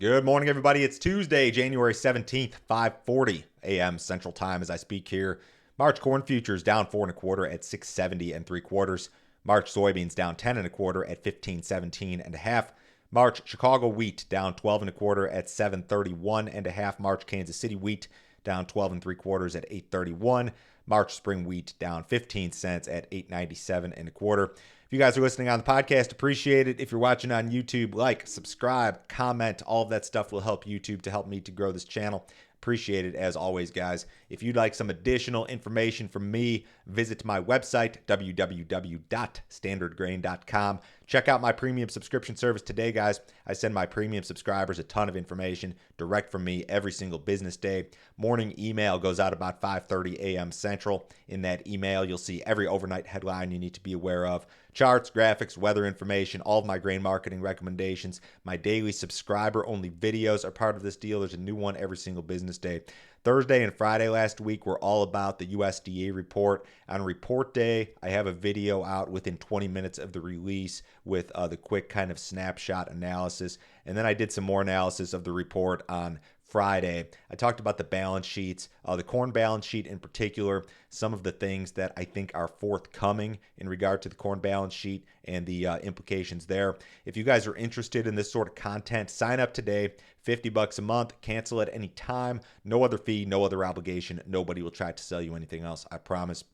Good morning, everybody. It's Tuesday, January 17th, 5:40 a.m. Central Time as I speak here. March corn futures down 4.25 at 670 3/4. March soybeans down 10.25 at 1517.5. March Chicago wheat down 12.25 at 731.5. March Kansas City wheat down 12.75 at 831. March spring wheat down 15 cents at 897.25. If you guys are listening on the podcast, appreciate it. If you're watching on YouTube, like, subscribe, comment. All of that stuff will help YouTube to help me to grow this channel. Appreciate it as always, guys. If you'd like some additional information from me, visit my website, www.standardgrain.com. Check out my premium subscription service today, guys. I send my premium subscribers a ton of information direct from me every single business day. Morning email goes out about 5:30 a.m. Central. In that email, you'll see every overnight headline you need to be aware of. Charts, graphics, weather information, all of my grain marketing recommendations. My daily subscriber-only videos are part of this deal. There's a new one every single business day. Thursday and Friday last week were all about the USDA report. On report day, I have a video out within 20 minutes of the release with the quick kind of snapshot analysis. And then I did some more analysis of the report on Friday. I talked about the balance sheets, the corn balance sheet in particular, some of the things that I think are forthcoming in regard to the corn balance sheet and the implications there. If you guys are interested in this sort of content, sign up today. $50 a month, cancel at any time, no other fee, no other obligation. Nobody will try to sell you anything else, I promise.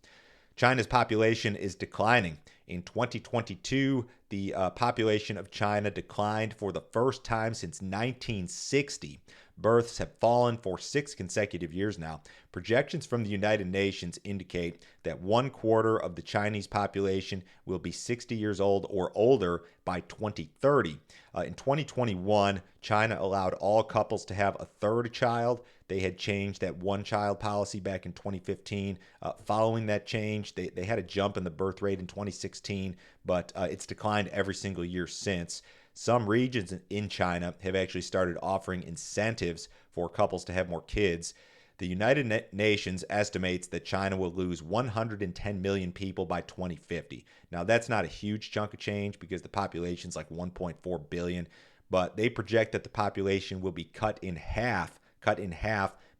China's population is declining. In 2022, the population of China declined for the first time since 1960. Births have fallen for 6 consecutive years now. Projections from the United Nations indicate that 1/4 of the Chinese population will be 60 years old or older by 2030. In 2021, China allowed all couples to have a third child. They had changed that one-child policy back in 2015. Following that change, they had a jump in the birth rate in 2016, but it's declined every single year since. Some regions in China have actually started offering incentives for couples to have more kids. The United Nations estimates that China will lose 110 million people by 2050. Now, that's not a huge chunk of change because the population's like 1.4 billion, but they project that the population will be cut in half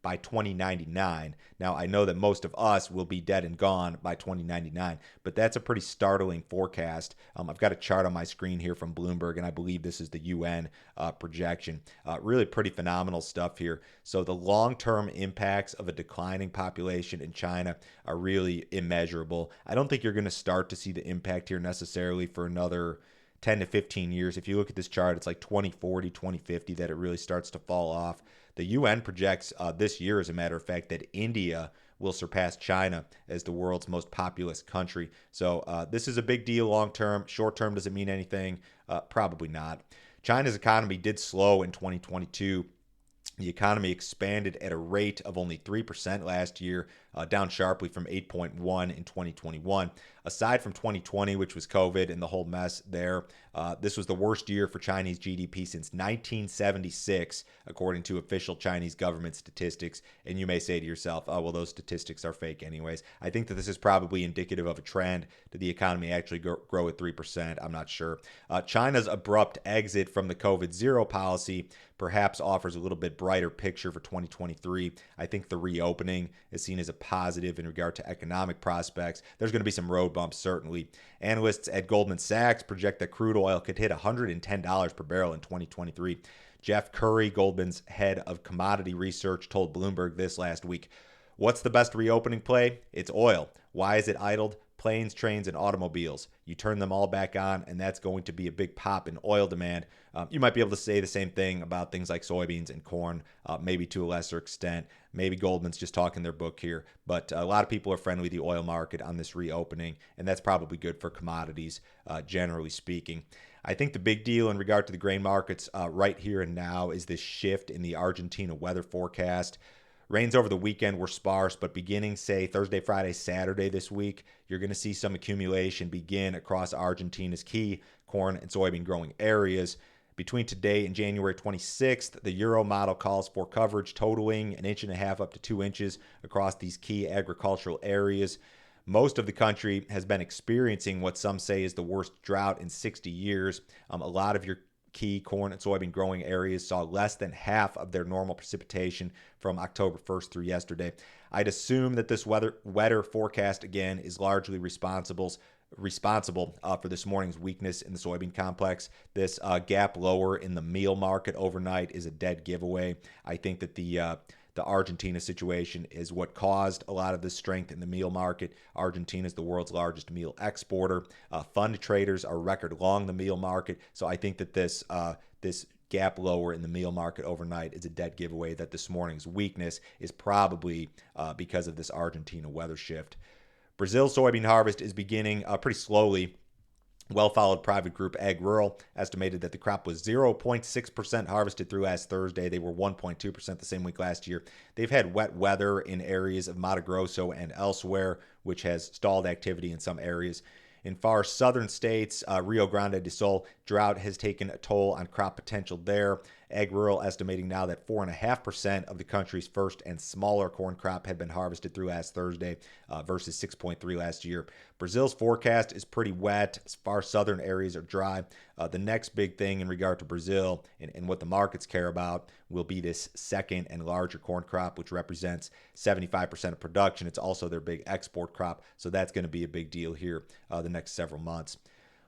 by 2099. Now, I know that most of us will be dead and gone by 2099, but that's a pretty startling forecast. I've got a chart on my screen here from Bloomberg, and I believe this is the UN projection. Really pretty phenomenal stuff here. So the long-term impacts of a declining population in China are really immeasurable. I don't think you're going to start to see the impact here necessarily for another 10 to 15 years. If you look at this chart, it's like 2040, 2050 that it really starts to fall off. The UN projects this year, as a matter of fact, that India will surpass China as the world's most populous country. So this is a big deal long term. Short term, does it mean anything? Probably not. China's economy did slow in 2022. The economy expanded at a rate of only 3% last year, down sharply from 8.1 in 2021. Aside from 2020, which was COVID and the whole mess there, this was the worst year for Chinese GDP since 1976, according to official Chinese government statistics. And you may say to yourself, oh, well, those statistics are fake anyways. I think that this is probably indicative of a trend. Did the economy actually grow at 3%? I'm not sure. China's abrupt exit from the COVID zero policy perhaps offers a little bit brighter picture for 2023. I think the reopening is seen as a positive in regard to economic prospects. There's going to be some road bumps, certainly. Analysts at Goldman Sachs project that crude oil could hit $110 per barrel in 2023. Jeff Curry, Goldman's head of commodity research, told Bloomberg this last week. What's the best reopening play? It's oil. Why is it idled? Planes, trains, and automobiles. You turn them all back on, and that's going to be a big pop in oil demand. You might be able to say the same thing about things like soybeans and corn, maybe to a lesser extent. Maybe Goldman's just talking their book here, but a lot of people are friendly to the oil market on this reopening, and that's probably good for commodities, generally speaking. I think the big deal in regard to the grain markets right here and now is this shift in the Argentina weather forecast. Rains over the weekend were sparse, but beginning, say, Thursday, Friday, Saturday this week, you're going to see some accumulation begin across Argentina's key corn and soybean growing areas. Between today and January 26th, the Euro model calls for coverage totaling 1.5 inches up to 2 inches across these key agricultural areas. Most of the country has been experiencing what some say is the worst drought in 60 years. A lot of your key corn and soybean growing areas saw less than half of their normal precipitation from October 1st through yesterday. I'd assume that this wetter forecast, again, is largely responsible for this morning's weakness in the soybean complex. This gap lower in the meal market overnight is a dead giveaway. I think that the Argentina situation is what caused a lot of this strength in the meal market. Argentina is the world's largest meal exporter. Fund traders are record long the meal market. So I think that this gap lower in the meal market overnight is a dead giveaway that this morning's weakness is probably because of this Argentina weather shift. Brazil's soybean harvest is beginning pretty slowly. Well-followed private group Ag Rural estimated that the crop was 0.6% harvested through last Thursday. They were 1.2% the same week last year. They've had wet weather in areas of Mato Grosso and elsewhere, which has stalled activity in some areas. In far southern states, Rio Grande do Sul, drought has taken a toll on crop potential there. Ag Rural estimating now that 4.5% of the country's first and smaller corn crop had been harvested through last Thursday versus 6.3% last year. Brazil's forecast is pretty wet. As far southern areas are dry. The next big thing in regard to Brazil and what the markets care about will be this second and larger corn crop, which represents 75% of production. It's also their big export crop, so that's going to be a big deal here the next several months.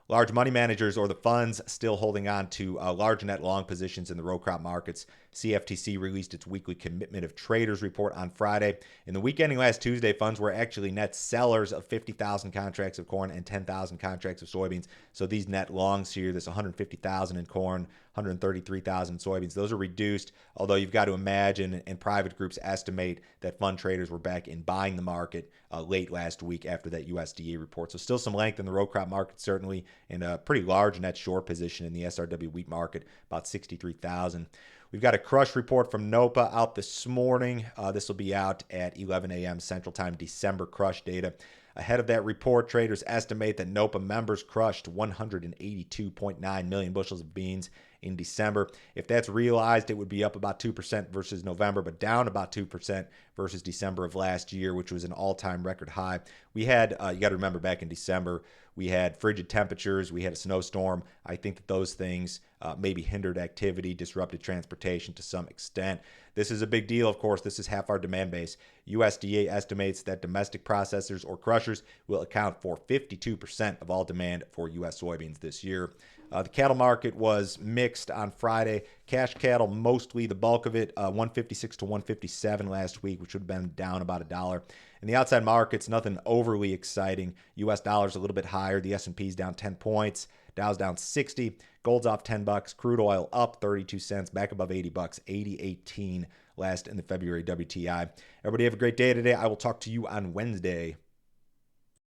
Large money managers or the funds still holding on to large net long positions in the row crop markets. CFTC released its weekly commitment of traders report on Friday. In the week ending last Tuesday, funds were actually net sellers of 50,000 contracts of corn and 10,000 contracts of soybeans. So these net longs here, this 150,000 in corn, 133,000 soybeans, those are reduced, although you've got to imagine, and private groups estimate, that fund traders were back in buying the market late last week after that USDA report. So still some length in the row crop market, certainly, and a pretty large net short position in the SRW wheat market, about 63,000. We've got a crush report from NOPA out this morning. This will be out at 11 a.m. Central Time, December crush data. Ahead of that report, traders estimate that NOPA members crushed 182.9 million bushels of beans in December. If that's realized, it would be up about 2% versus November, but down about 2% versus December of last year, which was an all-time record high. We had, you got to remember, back in December, we had frigid temperatures, we had a snowstorm. I think that those things maybe hindered activity, disrupted transportation to some extent. This is a big deal, of course. This is half our demand base. USDA estimates that domestic processors or crushers will account for 52% of all demand for U.S. soybeans this year. The cattle market was mixed on Friday. Cash cattle, mostly the bulk of it, 156 to 157 last week, which would have been down about $1. In the outside markets, nothing overly exciting. U.S. dollars a little bit higher. The S&P's down 10 points. Dow's down 60. Gold's off $10. Crude oil up 32 cents, back above $80. 80.18 last in the February WTI. Everybody have a great day today. I will talk to you on Wednesday.